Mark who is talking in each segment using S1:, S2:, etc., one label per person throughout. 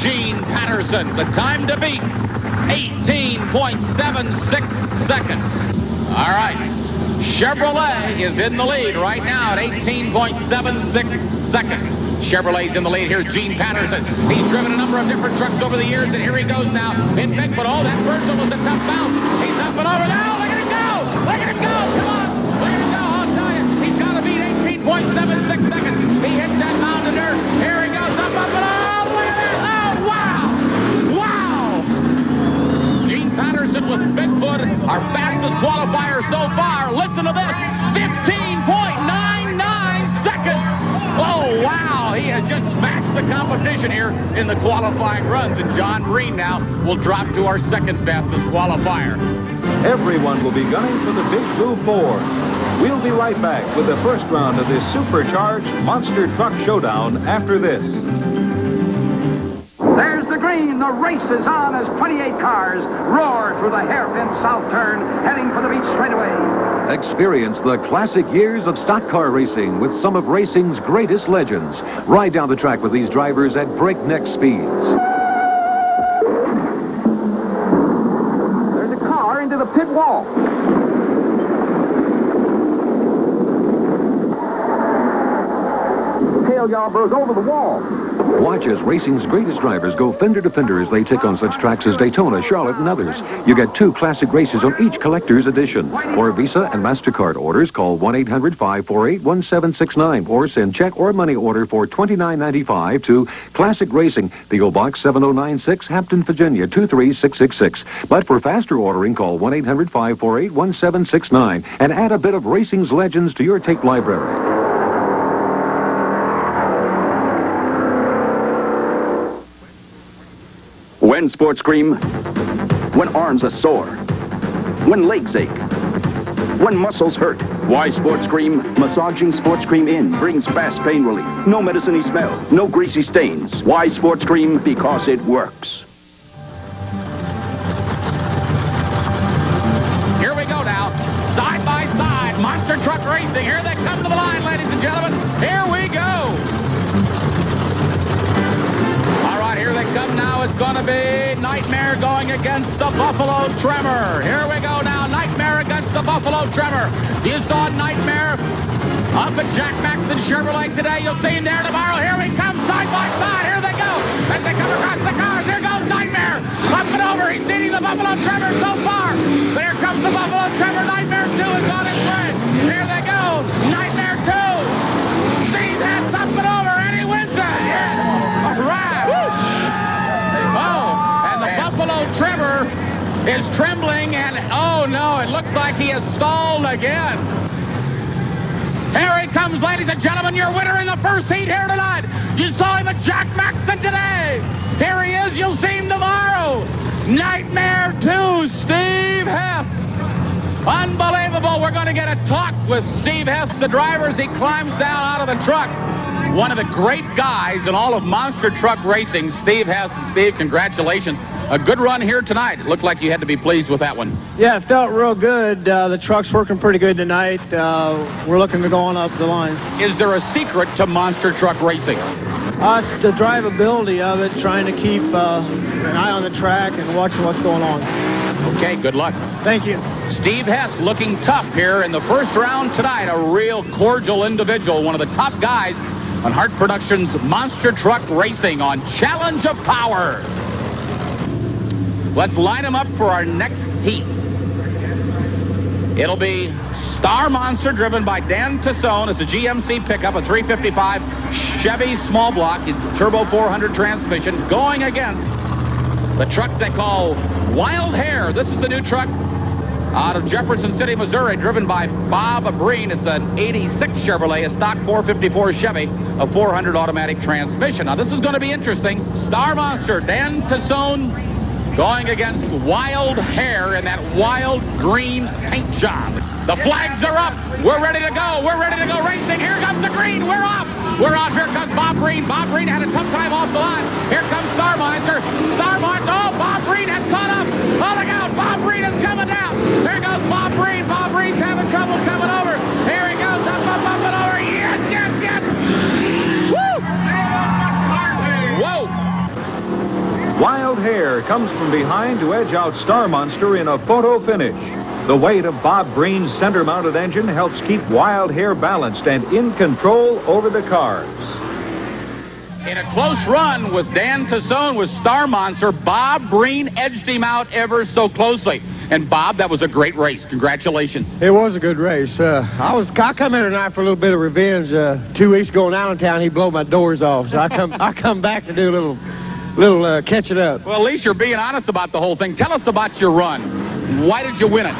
S1: Gene Patterson. The time to beat, 18.76 seconds. All right. Chevrolet is in the lead right now at 18.76 seconds. Chevrolet's in the lead. Here's Gene Patterson. He's driven a number of different trucks over the years, and here he goes now in big. But oh, that Virgil was a tough bounce. He's up and over now. Look at him go! Look at him go! Come on! Look at him go! I'll tell you, he's got to beat 18.76 seconds. He hits that mound of dirt. Here he goes up and oh, look at that! Oh, wow! Wow! Gene Patterson with Bigfoot, our fastest qualifier so far. Listen to this: 15.99 seconds. Oh, wow. He has just smashed the competition here in the qualifying runs. And John BREEN now will drop to our second fastest qualifier.
S2: Everyone will be gunning for the Big Blue 4. We'll be right back with the first round of this supercharged monster truck showdown after this.
S3: There's the green. The race is on as 28 cars roar through the hairpin south turn, heading for the beach straightaway.
S4: Experience the classic years of stock car racing with some of racing's greatest legends. Ride down the track with these drivers at breakneck speeds.
S3: There's a car into the pit wall. Tail jobber's over the wall.
S4: Watch as racing's greatest drivers go fender to fender as they take on such tracks as Daytona, Charlotte, and others. You get 2 classic races on each collector's edition. For Visa and MasterCard orders, call 1-800-548-1769 or send check or money order for $29.95 to Classic Racing, P.O. Box 7096, Hampton, Virginia 23666. But for faster ordering, call 1-800-548-1769 and add a bit of racing's legends to your tape library.
S5: When sports scream, when arms are sore, when legs ache, when muscles hurt. Why sports cream? Massaging sports cream in brings fast pain relief. No medicine-y smell, no greasy stains. Why sports cream? Because it works.
S1: Here we go now, side by side, monster truck racing. Here they come to the line, ladies and gentlemen. Here we go. Here they come now. It's going to be Nightmare going against the Buffalo Tremor. Here we go now. Nightmare against the Buffalo Tremor. You saw Nightmare up at Jack Maxton Chevrolet today. You'll see him there tomorrow. Here he comes side by side. Here they go. As they come across the cars, here goes Nightmare. Up and over. He's beating the Buffalo Tremor so far. There comes the Buffalo Tremor. Nightmare 2 is on his way. Here they go. Nightmare 2. See that up and over. And he wins it. Yeah. All right. Buffalo Tremor is trembling, and oh no, it looks like he has stalled again. Here he comes, ladies and gentlemen, your winner in the first heat here tonight. You saw him at Jack Maxton today. Here he is, you'll see him tomorrow. Nightmare 2, Steve Hess. Unbelievable. We're going to get a talk with Steve Hess, the driver, as he climbs down out of the truck. One of the great guys in all of monster truck racing, Steve Hess. And Steve, congratulations. A good run here tonight. It looked like you had to be pleased with that one.
S6: Yeah, it felt real good. The truck's working pretty good tonight. We're looking to go on up the line.
S1: Is there a secret to monster truck racing?
S6: It's the drivability of it, trying to keep an eye on the track and watching what's going on.
S1: Okay, good luck.
S6: Thank you.
S1: Steve Hess looking tough here in the first round tonight. A real cordial individual, one of the top guys on Hart Productions Monster Truck Racing on Challenge of Power. Let's line them up for our next heat. It'll be Star Monster, driven by Dan Tassone. It's a GMC pickup, a 355 Chevy small block. It's turbo 400 transmission, going against the truck they call Wild Hare. This is the new truck out of Jefferson City, Missouri, driven by Bob BREEN. It's an 86 Chevrolet, a stock 454 Chevy, a 400 automatic transmission. Now, this is going to be interesting. Star Monster, Dan Tassone, going against Wild Hare in that wild green paint job. The flags are up. We're ready to go. We're ready to go racing. Here comes the green. We're off. We're off. Here comes Bob BREEN. Bob BREEN had a tough time off the line. Here comes Star Monster. Star Monster. Oh, Bob BREEN has caught up. Oh, look out. Bob BREEN is coming down. There goes Bob BREEN. Bob BREEN's having trouble coming over. Here he goes. Up and over. Yes, yes, yes. Woo! Whoa.
S2: Wild Hare comes from behind to edge out Star Monster in a photo finish. The weight of Bob Breen's center-mounted engine helps keep Wild Hare balanced and in control over the cars.
S1: In a close run with Dan Tassone with Star Monster, Bob Breen edged him out ever so closely. And Bob, that was a great race. Congratulations.
S6: It was a good race. I come in tonight for a little bit of revenge. 2 weeks ago in Allentown, he blew my doors off. So I come back to do a little catching up.
S1: Well, at least you're being honest about the whole thing. Tell us about your run. Why did you win it?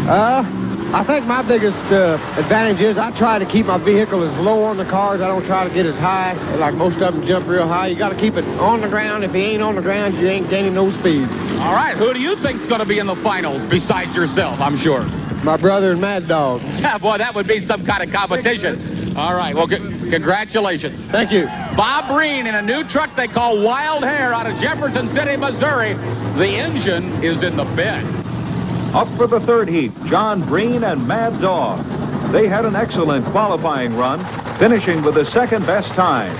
S6: I think my biggest advantage is I try to keep my vehicle as low on the cars. I don't try to get as high. Like most of them jump real high. You got to keep it on the ground. If he ain't on the ground, you ain't gaining no speed.
S1: All right, who do you think's going to be in the finals besides yourself, I'm sure?
S6: My brother and Mad Dog.
S1: Yeah, boy, that would be some kind of competition. All right, well, congratulations.
S6: Thank you.
S1: Bob Breen in a new truck they call Wild Hare out of Jefferson City, Missouri. The engine is in the bed.
S2: Up for the third heat, John Breen and Mad Dog. They had an excellent qualifying run, finishing with the second best time.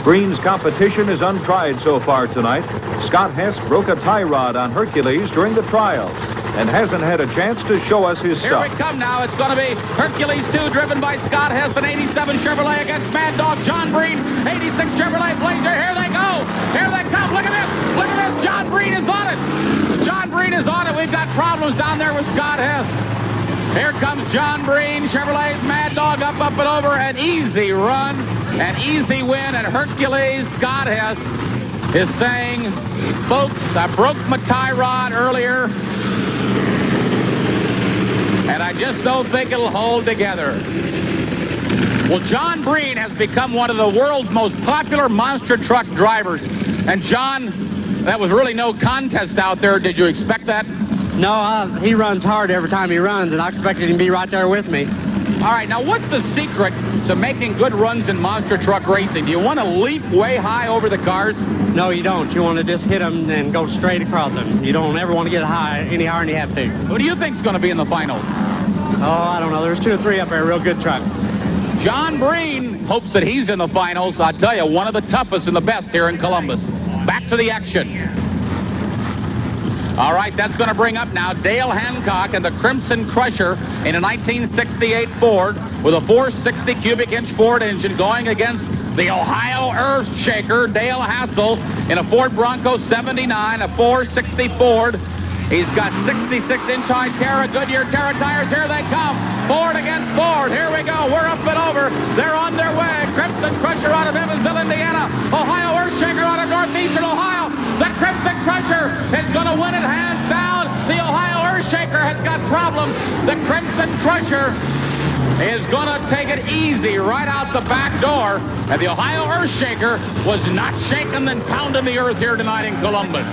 S2: Breen's competition is untried so far tonight. Scott Hess broke a tie rod on Hercules during the trials and hasn't had a chance to show us his
S1: Here
S2: stuff.
S1: we come now. It's going to be Hercules 2 driven by Scott Hess, an 87 Chevrolet against Mad Dog John Breen, 86 Chevrolet Blazer. Here they go. Here they come. Look at this. Look at this. John Breen is on it. John Breen is on it. We've got problems down there with Scott Hess. Here comes John Breen, Chevrolet's Mad Dog up and over. An easy run, an easy win, and Hercules Scott Hess is saying, folks, I broke my tie rod earlier, and I just don't think it'll hold together. Well, John Breen has become one of the world's most popular monster truck drivers. And John, that was really no contest out there. Did you expect that?
S7: No, he runs hard every time he runs, and I expected him to be right there with me.
S1: All right, now what's the secret to making good runs in monster truck racing? Do you want to leap way high over the cars?
S7: No, you don't. You want to just hit them and go straight across them. You don't ever want to get high any higher than you have to.
S1: Who do you think's going to be in the finals?
S7: Oh, I don't know. There's 2 or 3 up there, real good trucks.
S1: John Breen hopes that he's in the finals. I tell you, one of the toughest and the best here in Columbus. Back to the action. All right, that's going to bring up now Dale Hancock and the Crimson Crusher in a 1968 Ford with a 460 cubic inch Ford engine going against the Ohio Earthshaker Dale Hassel in a Ford Bronco 79, a 460 Ford. He's got 66-inch high Terra Goodyear Terra tires. Here they come. Ford against Ford. Here we go. We're up and over. They're on their way. Crimson Crusher out of Evansville, Indiana. Ohio Earthshaker out of Northeastern Ohio. The Crimson Crusher is going to win it hands down. The Ohio Earthshaker has got problems. The Crimson Crusher is going to take it easy right out the back door. And the Ohio Earthshaker was not shaking and pounding the earth here tonight in Columbus.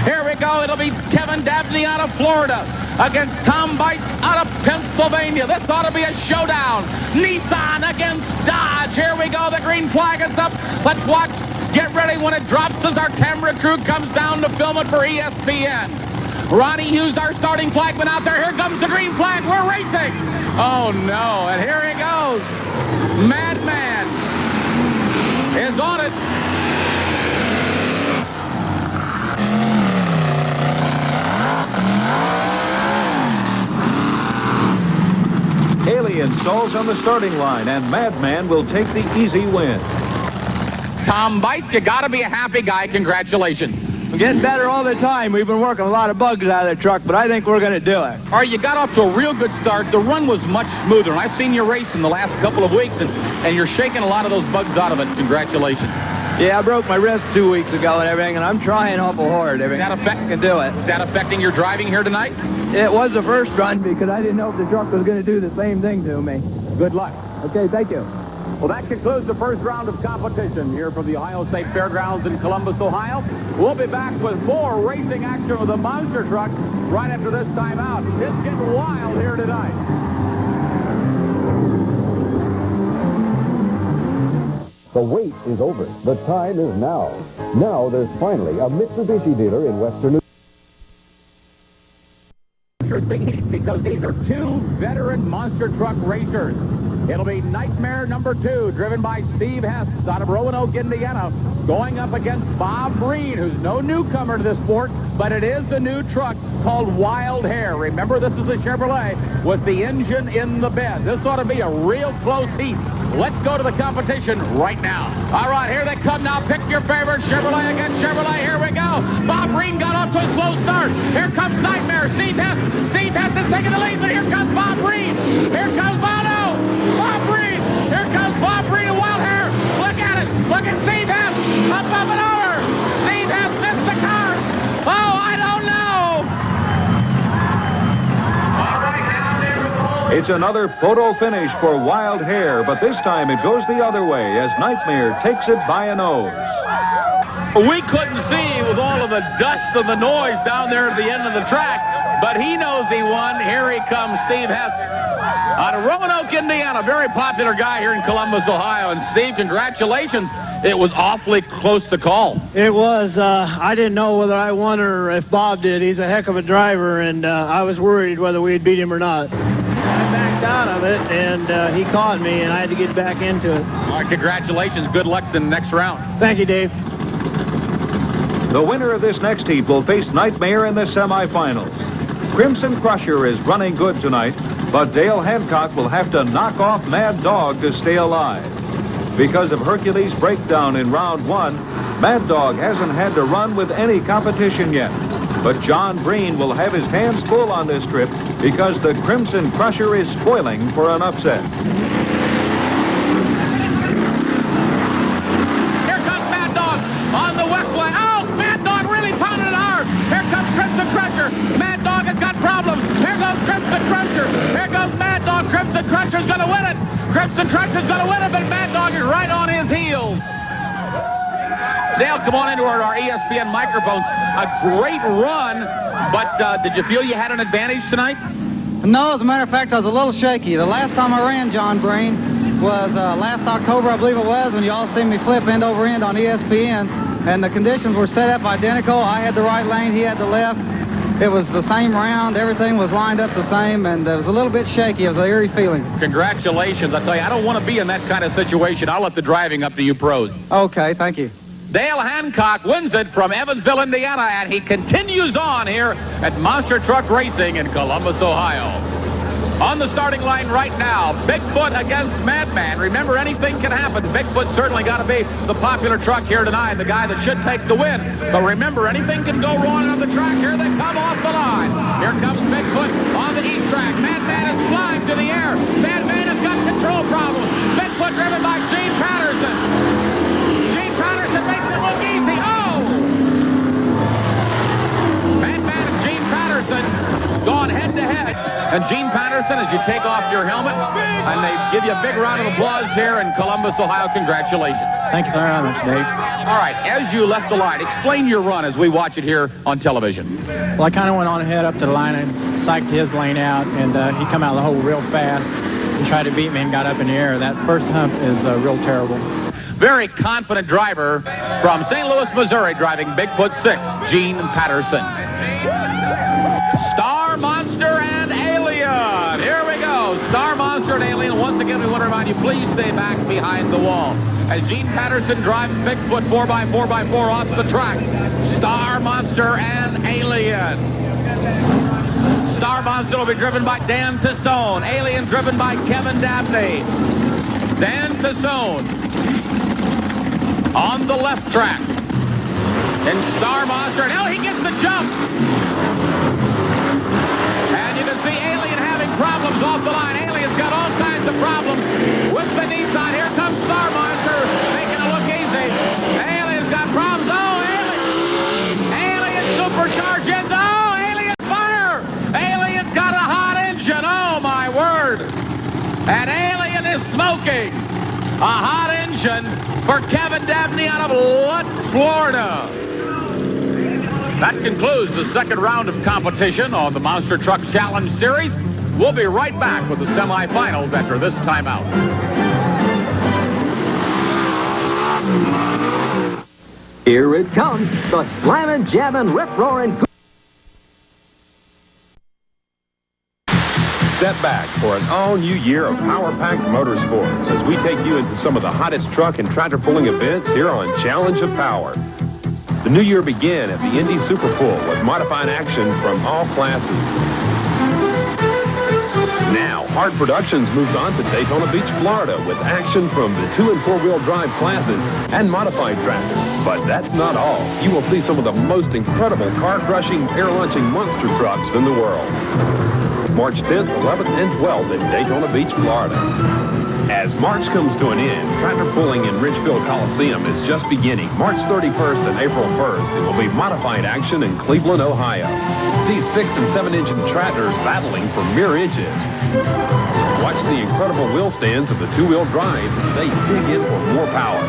S1: Here we go. It'll be Kevin Dabney out of Florida against Tom BEITZ out of Pennsylvania. This ought to be a showdown. Nissan against Dodge. Here we go. The green flag is up. Let's watch. Get ready when it drops as our camera crew comes down to film it for ESPN. Ronnie Hughes, our starting flagman out there. Here comes the green flag. We're racing. Oh, no. And here he goes. Madman is on it.
S2: Alien stalls on the starting line, and Madman will take the easy win.
S1: Tom BEITZ, you got to be a happy guy. Congratulations.
S6: We're getting better all the time. We've been working a lot of bugs out of the truck, but I think we're going to do it.
S1: All right, you got off to a real good start. The run was much smoother, and I've seen you race in the last couple of weeks, and you're shaking a lot of those bugs out of it. Congratulations.
S6: Yeah, I broke my wrist 2 weeks ago and everything, and I'm trying awful hard.
S1: Is that
S6: can do it.
S1: Is that affecting your driving here tonight?
S6: It was the first run because I didn't know if the truck was going to do the same thing to me.
S1: Good luck.
S6: Okay, thank you.
S1: Well, that concludes the first round of competition here from the Ohio State Fairgrounds in Columbus, Ohio. We'll be back with more racing action with the monster truck right after this time out. It's getting wild here tonight.
S8: The wait is over. The time is now. Now there's finally a Mitsubishi dealer in Western New
S1: Because these are 2 veteran monster truck racers. It'll be Nightmare number 2, driven by Steve Hess out of Roanoke, Indiana, going up against Bob Breen, who's no newcomer to this sport, but it is a new truck called Wild Hare. Remember, this is a Chevrolet with the engine in the bed. This ought to be a real close heat. Let's go to the competition right now. All right, here they come now. Pick your favorite. Chevrolet against Chevrolet. Here we go. Bob Breen got off to a slow start. Here comes Nightmare. Steve Hess. Steve Hess is taking the lead, but here comes Bob Breen. Here comes Bono. Bob Breen. Here comes Bob Breen and Wild Hare. Look at it. Look at Steve Hess. Up and over. Steve Hess missed the car. Oh, I don't know.
S2: It's another photo finish for Wild Hare, but this time it goes the other way as Nightmare takes it by a nose.
S1: We couldn't see with all of the dust and the noise down there at the end of the track, but he knows he won. Here he comes, Steve Hess, out of Roanoke, Indiana. Very popular guy here in Columbus, Ohio. And Steve, congratulations. It was awfully close to call.
S9: It was. I didn't know whether I won or if Bob did. He's a heck of a driver, and I was worried whether we'd beat him or not. I backed out of it, and he caught me, and I had to get back into it.
S1: All right, congratulations. Good luck in the next round.
S9: Thank you, Dave.
S2: The winner of this next heat will face Nightmare in the semifinals. Crimson Crusher is running good tonight, but Dale Hancock will have to knock off Mad Dog to stay alive. Because of Hercules' breakdown in round 1, Mad Dog hasn't had to run with any competition yet. But John Breen will have his hands full on this trip because the Crimson Crusher is spoiling for an upset.
S1: Here comes Mad Dog on the west line. Oh, Mad Dog really pounded it hard. Here comes Crimson Crusher. Mad Dog has got problems. Here goes Crimson Crusher. Here goes Mad Dog. Crimson Crusher's going to win it. Crimson Crusher's going to win it, but Mad Dog is right on his heels. Dale, come on into our ESPN microphones. A great run, but did you feel you had an advantage tonight?
S10: No, as a matter of fact, I was a little shaky. The last time I ran John Breen was last October, I believe it was, when you all seen me flip end over end on ESPN, and the conditions were set up identical. I had the right lane, he had the left. It was the same round. Everything was lined up the same, and it was a little bit shaky. It was an eerie feeling.
S1: Congratulations. I tell you, I don't want to be in that kind of situation. I'll let the driving up to you pros.
S10: Okay, thank you.
S1: Dale Hancock wins it from Evansville, Indiana, and he continues on here at Monster Truck Racing in Columbus, Ohio. On the starting line right now, Bigfoot against Madman. Remember, anything can happen. Bigfoot certainly got to be the popular truck here tonight, the guy that should take the win. But remember, anything can go wrong on the track. Here they come off the line. Here comes Bigfoot on the east track. Madman is flying to the air. Madman has got control problems. Bigfoot driven by Gene Patterson. Gene Patterson makes it look easy. Oh! Madman and Gene Patterson gone head-to-head. And Gene Patterson, as you take off your helmet, and they give you a big round of applause here in Columbus, Ohio. Congratulations.
S9: Thank you very much, Dave.
S1: All right, as you left the line, explain your run as we watch it here on television.
S9: Well, I kind of went on ahead up to the line and psyched his lane out, and he come out of the hole real fast and tried to beat me and got up in the air. That first hump is real terrible.
S1: Very confident driver from St. Louis, Missouri, driving Bigfoot 6, Gene Patterson. Star Monster and Alien. Here we go. Star Monster and Alien. Once again, we want to remind you, please stay back behind the wall. As Gene Patterson drives Bigfoot 4x4x4 off the track. Star Monster and Alien. Star Monster will be driven by Dan Tassone. Alien driven by Kevin Dabney. Dan Tassone on the left track. And Star Monster. And now he gets the jump. And you can see Alien having problems off the line. Alien's got all kinds of problems with the Nissan. Here comes Star Monster, making it look easy. Alien's got problems. Oh, Alien supercharged engine. Oh, Alien fire. Alien's got a hot engine. Oh, my word. And Alien is smoking. A hot engine for Kevin Dabney out of Lutz, Florida. That concludes the second round of competition on the Monster Truck Challenge Series. We'll be right back with the semifinals after this timeout.
S11: Here it comes, the slammin', jabbin', rip-roaring...
S12: Step back for an all-new year of power-packed motorsports as we take you into some of the hottest truck and tractor pulling events here on Challenge of Power. The new year began at the Indy Super Pull with modified action from all classes. Now, Hart Productions moves on to Daytona Beach, Florida with action from the 2- and 4-wheel drive classes and modified tractors. But that's not all. You will see some of the most incredible car-crushing, air-launching monster trucks in the world. March 10th, 11th, and 12th in Daytona Beach, Florida. As March comes to an end, tractor pulling in Ridgefield Coliseum is just beginning. March 31st and April 1st, it will be modified action in Cleveland, Ohio. See 6- and 7-engine tractors battling for mere inches. Watch the incredible wheel stands of the 2-wheel drives as they dig in for more power.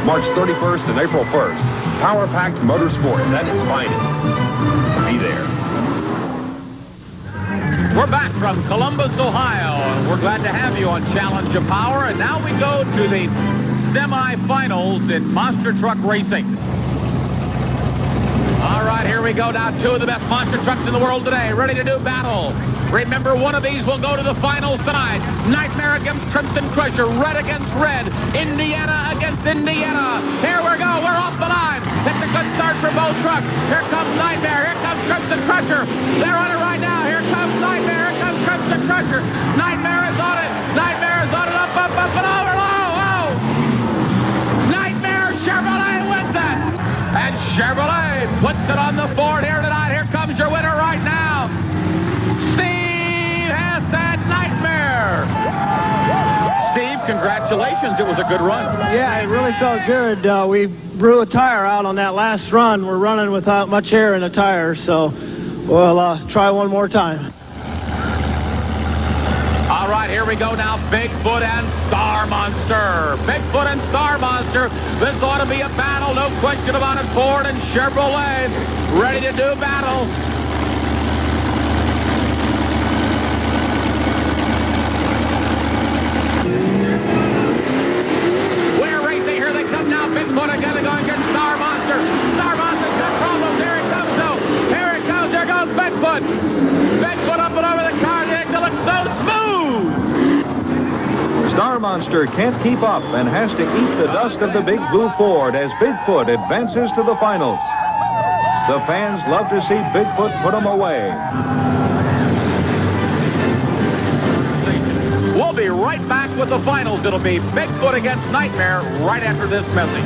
S12: March 31st and April 1st, power-packed motorsport at its finest. Be there.
S1: We're back from Columbus, Ohio, and we're glad to have you on Challenge of Power. And now we go to the semifinals in monster truck racing. All right, here we go now. 2 of the best monster trucks in the world today, ready to do battle. Remember, one of these will go to the finals tonight. Nightmare against Crimson Crusher, red against red, Indiana against Indiana. Here we go, we're off the line. It's a good start for both trucks. Here comes Nightmare, here comes Crimson Crusher. They're on it right now. Here comes Nightmare, here comes Crimson Crusher. Nightmare is on it. Nightmare is on it, up, and over. Oh! Nightmare Chevrolet wins that. And Chevrolet puts it on the board here tonight. Here comes your winner right now. Steve Hess and Nightmare. Steve, congratulations. It was a good run.
S9: Yeah, it really felt good. We blew a tire out on that last run. We're running without much air in the tire, so we'll try one more time.
S1: All right, here we go now. Bigfoot and Star Monster. Bigfoot and Star Monster. This ought to be a battle, no question about it. Ford and Chevrolet ready to do battle. We're racing. Here they come now. Bigfoot again going against Star Monster. Star Monster's got problems. Here it comes, though. Here it comes. There goes Bigfoot. Bigfoot up and over the car. It looks so smooth.
S2: Star Monster can't keep up and has to eat the dust of the Big Blue Ford as Bigfoot advances to the finals. The fans love to see Bigfoot put them away.
S1: We'll be right back with the finals. It'll be Bigfoot against Nightmare right after this message.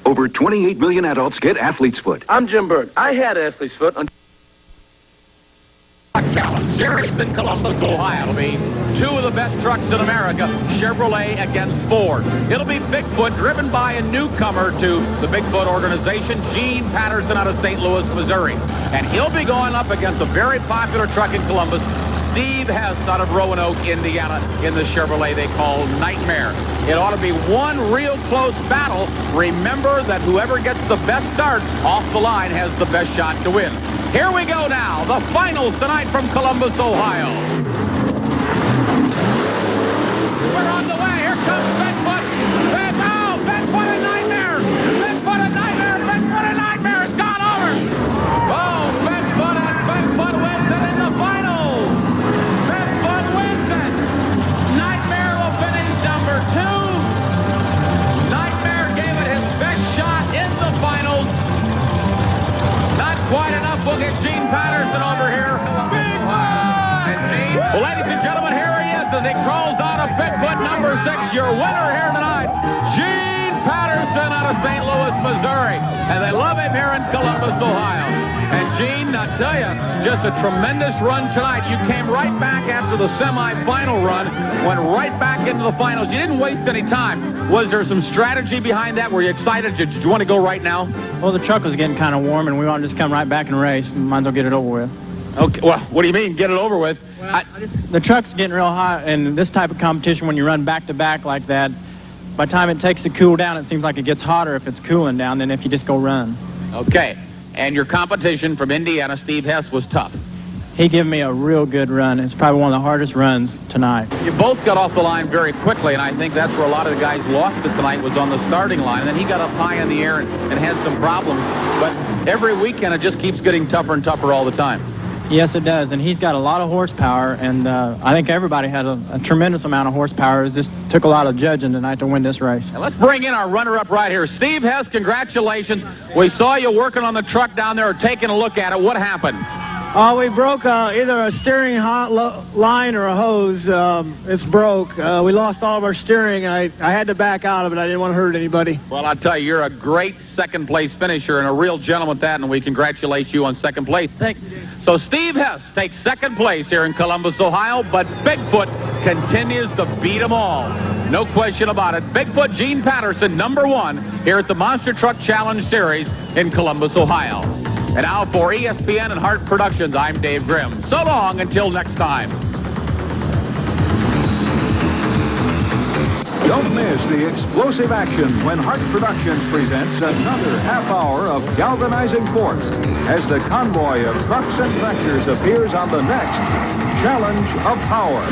S4: Over 28 million adults get athlete's foot.
S13: I'm Jim Burt. I had athlete's foot until...
S1: Challenge series in Columbus, Ohio. It'll be 2 of the best trucks in America, Chevrolet against Ford. It'll be Bigfoot driven by a newcomer to the Bigfoot organization, Gene Patterson out of St. Louis, Missouri. And he'll be going up against a very popular truck in Columbus, Steve Hess out of Roanoke, Indiana, in the Chevrolet they call Nightmare. It ought to be one real close battle. Remember that whoever gets the best start off the line has the best shot to win. Here we go now, the finals tonight from Columbus, Ohio. We're on the way. Here comes Bigfoot. Bigfoot and Nightmare. Bigfoot and Nightmare. Bigfoot and Nightmare has gone over. Oh, Bigfoot wins it in the finals. Bigfoot wins it. Nightmare will finish number 2. Nightmare gave it his best shot in the finals. Not quite enough. We'll get Gene Patterson over here. And Gene, well, ladies and gentlemen, here he is as he crawls out of Bigfoot number 6. Your winner here tonight, Gene Patterson out of St. Louis, Missouri. And they love him here in Columbus, Ohio. And Gene, I tell you, just a tremendous run tonight. You came right back after the semifinal run, went right back into the finals. You didn't waste any time. Was there some strategy behind that? Were you excited? Did you want to go right now?
S9: Well, the truck was getting kind of warm, and we wanted to just come right back and race. Might as well get it over with.
S1: Okay, well, what do you mean, get it over with?
S9: Well, the truck's getting real hot, and this type of competition, when you run back-to-back like that, by the time it takes to cool down, it seems like it gets hotter if it's cooling down than if you just go run.
S1: Okay, and your competition from Indiana, Steve Hess, was tough.
S9: He gave me a real good run. It's probably one of the hardest runs tonight.
S1: You both got off the line very quickly, and I think that's where a lot of the guys lost it tonight, was on the starting line. And then he got up high in the air and had some problems. But every weekend, it just keeps getting tougher and tougher all the time.
S9: Yes, it does, and he's got a lot of horsepower, and I think everybody had a tremendous amount of horsepower. It just took a lot of judging tonight to win this race.
S1: And let's bring in our runner-up right here. Steve Hess, congratulations. We saw you working on the truck down there or taking a look at it. What happened?
S9: We broke either a steering line or a hose. It's broke. We lost all of our steering. I had to back out of it. I didn't want to hurt anybody.
S1: Well, I'll tell you, you're a great second-place finisher and a real gentleman at that, and we congratulate you on second place.
S9: Thank you, Dave.
S1: So Steve Hess takes second place here in Columbus, Ohio, but Bigfoot continues to beat them all. No question about it. Bigfoot Gene Patterson, #1 here at the Monster Truck Challenge Series in Columbus, Ohio. And now for ESPN and Hart Productions, I'm Dave Grimm. So long until next time.
S2: Don't miss the explosive action when Hart Productions presents another half hour of galvanizing force as the convoy of trucks and tractors appears on the next Challenge of Power.